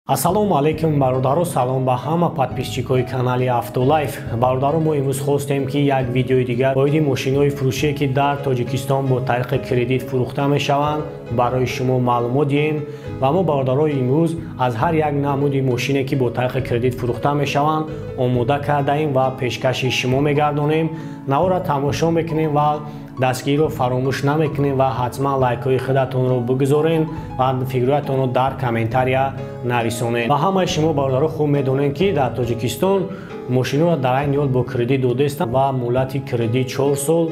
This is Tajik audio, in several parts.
Ассалому алейкум бародаро, салом ба ҳама подписчикои канали Автолайф. Бародаро, мо имрӯз хостем ки як видеои дигар боиди мошинои фурӯшие ки дар Тоҷикистон бо тариқи кредит фурӯхта мешаванд барои шумо маълумот диҳем ва мо бародаро имрӯз аз ҳар як намуди мошине ки бо тариқи кредит фурӯхта мешаванд омода кардаем ва пешкаши шумо мегардонем. Навора тамошо мекунем ва дастгириро фаромӯш намекунем ва ҳатман лайкҳои худатонро бигузорен ва фикрҳоятонро дар комментария нависонед. Ва ҳамаи шумо бародаро хуб медонед ки дар Тоҷикистон мошиноро дар айни ҳол бо кредит додастанд ва муддати кредит 4 сол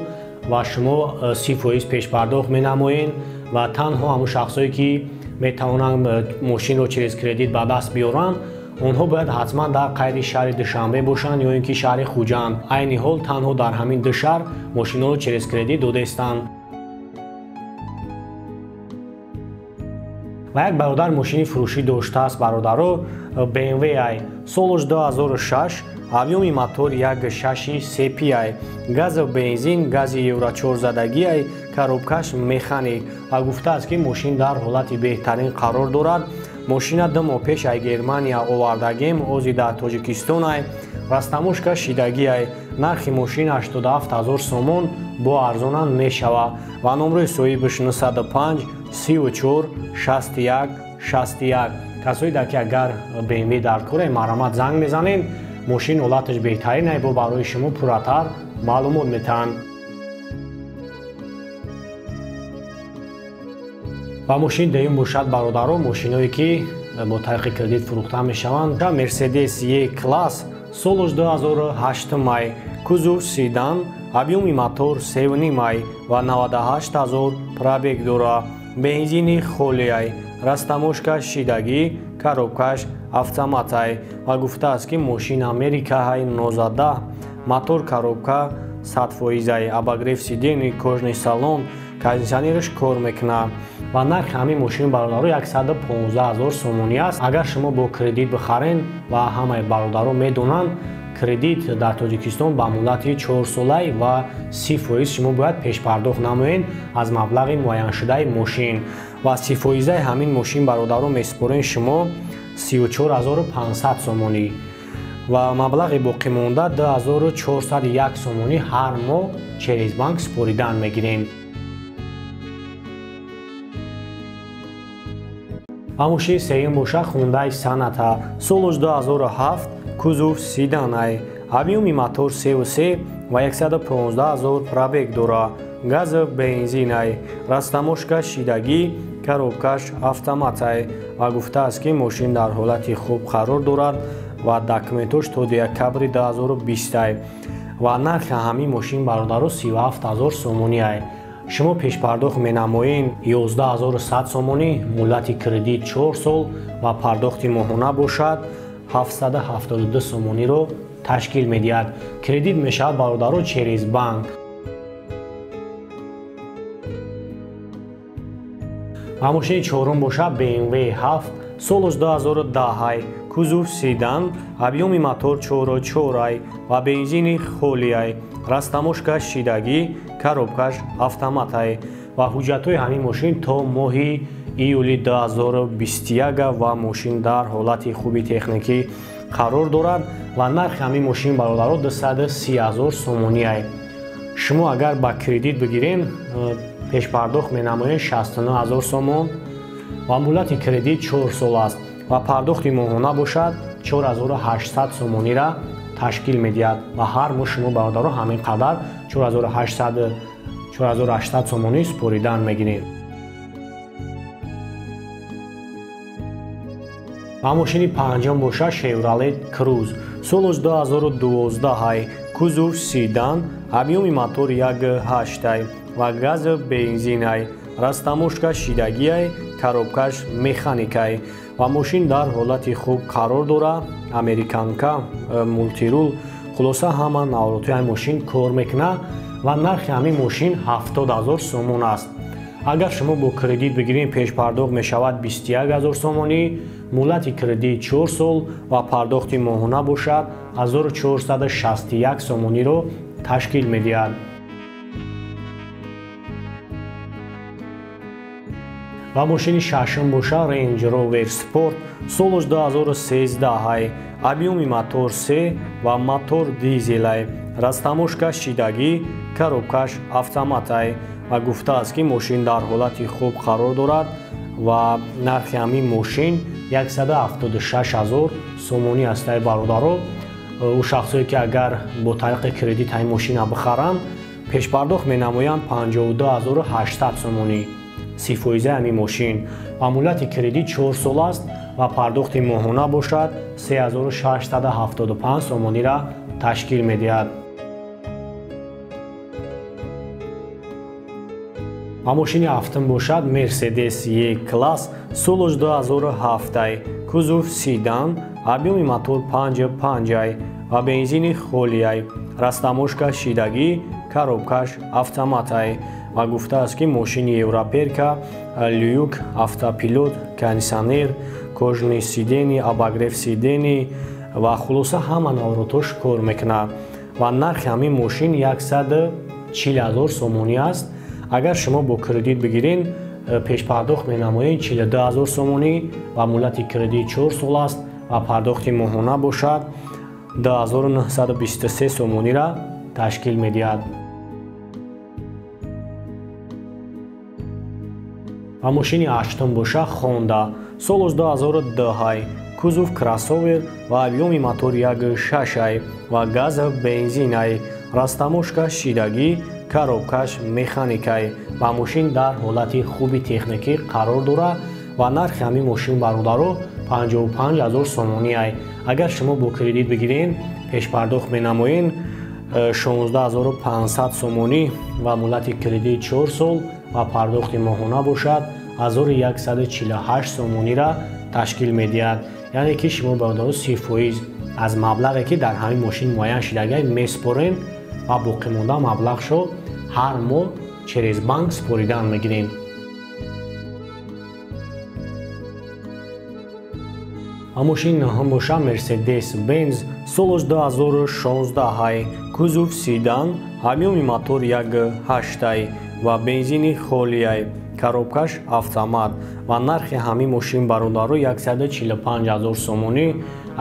ва шумо 30% пешпардохт менамоед ва танҳо ҳамон шахсое ки метавонанд мошинро через кредит ба даст биёранд онҳо бояд ҳатман дар қайди шаҳри Душанбе бошанд ё ин ки шаҳри Хуҷанд. Айни ҳол танҳо дар ҳамин ду шаҳр мошиноро через кредит додастанд. ва як бародар мошини фурӯшӣ доштааст бародаро BMW ай солаш 2006, объёми мотор 1.6 CPI, гази бензин, гази евро 4 задагӣ ай, коробкаш механик ва гуфтааст ки мошин дар ҳолати беҳтарин қарор дорад. Мошина 2 моҳ пеш ай Германия овардагем, ози дар Тоҷикистон ай, растамошка шидагӣ ай. Нархи мошин 87,000 сомон бо арзона мешава ва номрои соҳибаш 905 34 61 61. касое дар ки агар BMW дар кора марҳамат занг мезанем, мошин ҳолаташ беҳтарин ай бо барои шумо пурратар маълумот метаҳанд. ва мошин деюм бошад бародаро мошиное ки бо тариқи кредит фурӯхта мешаванд. Mercedes E-класс солаш 2008 май, кузов седан, объёми мотор 7 май ва 98000 пробег дора, бензини холӣ ай, растамошка шидагӣ, коробкаш автомат ай ва гуфтааст ки мошин Америка ай нозада, мотор коробка 100% ай, обогрев сидени, кожаный салон, кондитсионераш кор мекунад ва нархи ҳамин мошин бародаро 115,000 сомонӣ аст. Агар шумо бо кредит бихарен ва ҳамаи бародаро медонанд кредит дар Тоҷикистон ба муддати 4 солай ва 30% шумо бояд пешпардохт намоед аз маблағи муайяншудаи мошин ва 30% ҳамин мошин бародаро месупорен шумо 34,500 сомонӣ ва маблағи боқимонда 2401 сомонӣ ҳар моҳ через банк супоридан мегирем. ва мошини сеюм боша Hyundai Sonata солаш 2007, кузов седан ай, объёми мотор 3 ва 115,000 пробег дора, гази бензин ай, растамошка шидагӣ, коробкаш автомат ай ва гуфтааст ки мошин дар ҳолати хуб қарор дорад ва документош то декабри 2020 ай ва нархи ҳамин мошин бародаро 37,000 сомонӣ ай. шумо пешпардохт менамоед 11100 сомонӣ, муддати кредит 4 сол ва пардохти моҳона бошад 772 сомониро ташкил медиҳад. Кредит мешавад бародаро через банк. ва мошини чорум бошад BMW 7 солаш 2010 ай, кузов седан, объёми мотор 4 ай ва бензини холӣ ай, растамошка шидагӣ, коробкаш автомат ай ва ҳуҷҷатҳои ҳамин мошин то моҳи июли 2021 ва мошин дар ҳолати хуби техникӣ қарор дорад ва нархи ҳамин мошин бародаро 230,000 сомонӣ ай. шумо агар ба кредит бигирен пешпардохт менамоед 69,000 сомон ва муддати кредит 4 сол аст ва пардохти моҳона бошад 4800 сомониро ташкил медиҳад ва ҳар моҳ шумо бародаро ҳамин қадар 4800 сомонӣ супоридан мегиред. ва мошини панҷум боша Chevrolet Cruze солаш 2012 ай, кузов седан, объёми мотор 1.8 ай ва гази бензин ай, растамошка шидагӣ ай, коробкаш механик ай ва мошин дар ҳолати хуб қарор дорад, американка, мултирул, хулоса ҳама навороти ҳамин мошин кор мекунад ва нархи ҳамин мошин 70,000 сомон аст. агар шумо бо кредит бигиред пешпардохт мешавад 21,000 сомонӣ, муддати кредит 4 сол ва пардохти моҳона бошад 1461 сомониро ташкил медиҳад. ва мошини шашум боша Range Rover Sport солаш 2013 объеми мотор 3 ва мотор дизелай, растамошка шидагӣ, коробкаш автоматай ва гуфтааст ки мошин дар ҳолати хуб қарор дорад ва нархи ҳамин мошин 176 000 сомонӣ аст. бародаро, у шахсое ки агар бо тариқи кредит ҳамин мошина бихаранд, пешпардохт менамоянд 52 800 сомонӣ. 30% ҳамин мошин ва муддати кредит 4 сол аст ва пардохти моҳона бошад 3675 сомониро ташкил медиҳад. ва мошини ҳафтум бошад Mercedes E-Class солаш 2007, кузов седан, объеми мотор 5 ва бензини холияй, растамошка шидагӣ, коробкаш автоматай ва гуфтааст ки мошини европерка, люк, автопилот, кондиционер, кожани сидени, обогрев сидени ва хулоса ҳама навротош кор мекунад ва нархи ҳамин мошин 140 000 сомонӣ аст. агар шумо бо кредит бигирин, пешпардохт менамоед 42 000 сомонӣ ва муддати кредит 4 сол аст ва пардохти моҳона бошад 2923 сомониро ташкил медиҳад. ва мошини ҳаштум боша Honda солаш 2010, кузов кроссовер ва объеми мотор 1.6 ва газ бензинай, растамошка шидагӣ, коробкаш механикай ва мошин дар ҳолати хуби техникӣ қарор дорад ва нархи ҳамин мошин бародаро 55 000 сомонӣ ай. агар шумо бо кредит бигирин, пешпардохт менамоед 16 500 сомонӣ ва муддати кредит 4 сол ва пардохти моҳона бошад 1148 сомониро ташкил медиҳад. яъне ки шумо бародаро 30% аз маблағе ки дар ҳамин мошин муайян шидагӣ меспорен ва боқимонда маблағшо ҳар моҳ через банк споридан мегирем. ва мошини наҳум боша Mercedes-Benz солаш 2016, кузов седан, объеми мотор 1.8 ва бензини холияй, коробкаш автомат ва нархи ҳамин мошин бародаро 145 000 сомонӣ.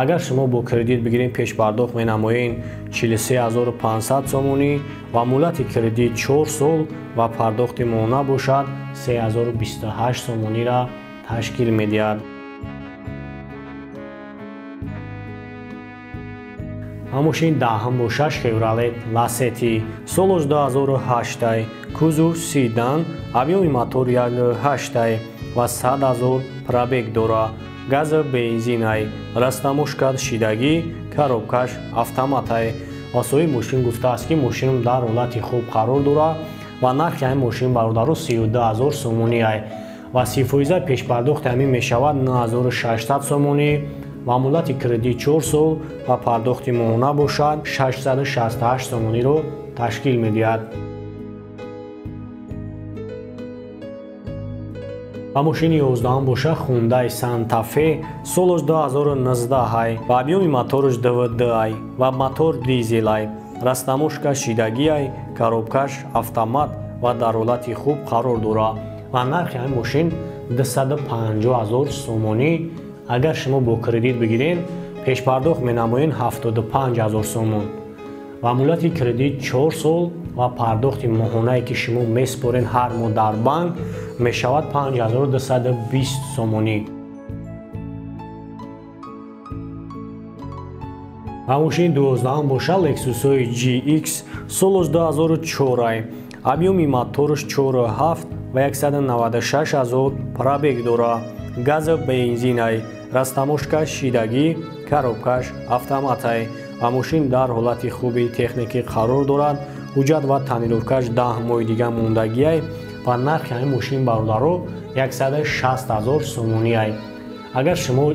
агар шумо бо кредит бигирин, пешпардохт менамоед 43 500 сомонӣ ва муддати кредит 4 сол ва пардохти моҳона бошад 3028 сомониро ташкил медиҳад. ва мошини даҳум боша Chevrolet Lacetti солаш 2008, кузов седан, объеми мотор 1.8 ва 100 000 пробег дорад, газ бензинай, растамошка шидагӣ, коробкаш автоматай ва соҳиби мошин гуфтааст ки мошинам дар ҳолати хуб қарор дорад ва нархи ҳамин мошин бародаро 32 000 сомонӣ ай ва 30% пешпардохти ҳамин мешавад 9600 сомонӣ ва муддати кредит 4 сол ва пардохти моҳона бошад 668 сомониро ташкил медиҳад. ва мошини 11 боша Hyundai Santa Fe солаш 2019 ва объеми мотораш 2.2 ва мотор дизелай, растамошка шидагӣ, коробкаш автомат ва дар ҳолати хуб қарор дорад ва нархи ҳамин мошин 250 000 сомонӣ. агар шумо бо кредит бигирин, пешпардохт менамоед 75 000 сомон ва муддати кредит 4 сол ва пардохти моҳонае ки шумо меспорен ҳар моҳ дар банк мешавад 5220 сомонӣ. ва мошини 12 боша Lexus GX солаш 2004, объеми мотораш 4.7 ва 196 000 пробег дорад, газ бензинай, растамошка шидагӣ, коробкаш автоматай ва мошин дар ҳолати хуби техникӣ қарор дорад, ҳуҷҷат ва таъмировкаш 10 моҳи дига мондагиай ва нархи ҳамин мошин бародаро 160 000 сомонӣ ай. агар шумо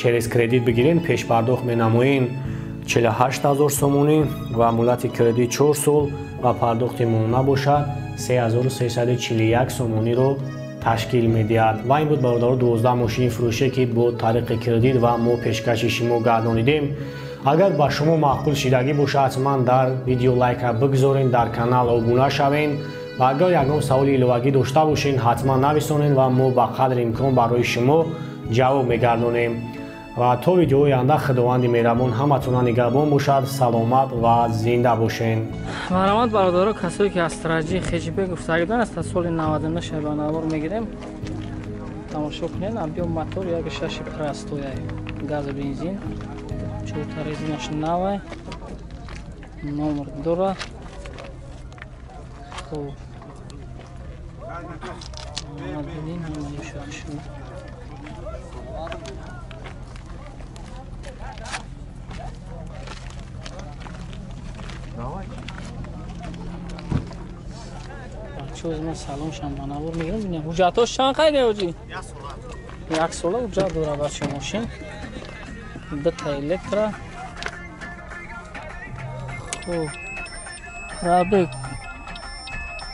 через кредит бигирин, пешпардохт менамоед 48 000 сомонӣ ва муддати кредит 4 сол ва пардохти моҳона бошад 3341 сомониро ташкил медиҳад. ва ин буд бародаро 12 мошини фурӯше ки бо тариқи кредит ва мо пешкаши шумо гардонидем. агар ба шумо маъқул шидагӣ боша, ҳатман дар видео лайка бигзорен, дар канал обуна шавен ва агар ягон саволи иловагӣ дошта бошен ҳатман нависонед ва мо ба қадри имкон барои шумо ҷавоб мегардонем ва то видеои оянда худованди меҳрабон ҳаматона нигаҳбон бошад. Саломат ва зинда бошен. Марҳамат бародаро, касое ки аз траҷии ХЧБ гуфтагидан аст, аз соли 99 шайбанавор мегирем. Тамошо кунед, объем мотор 1.6 простоя, газ бензин, чорта резинаш навай, номер дора. Хуб. Бензин ҳамаи шахши. Бачаҳо салом шамбанавор мегирем. Бинем ҳуҷҷатош чанд қайда ҳоҷӣ? 1 сола ҳуҷҷат дора бача мошин. 2 электро. Хуб. Пробег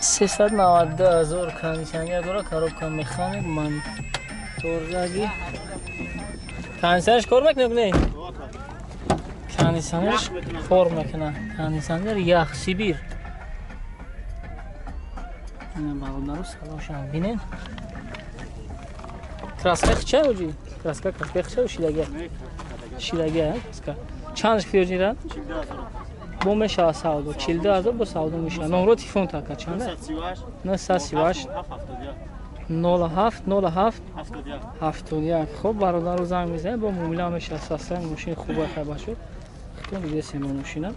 392,000 кондиционер дора, коробка механик, моторзаги. Кондиционерш кор мекунад не? Кондиционерш кор мекунад. Кондиционер ях Сибир. Бародаро салом шам бинен. Краска ча ҳоҷӣ? Краска ча шидаги? Шидаги краска. Чанд фиёҷира? Бо мешава савдо 42,000 бо савдо мешава. Номро телефон така чанд? 938 07 07 71. Хуб бародаро занг мезанед бо муомила мешава. Сасай мошин хуб баша. Хто диде сема мошина.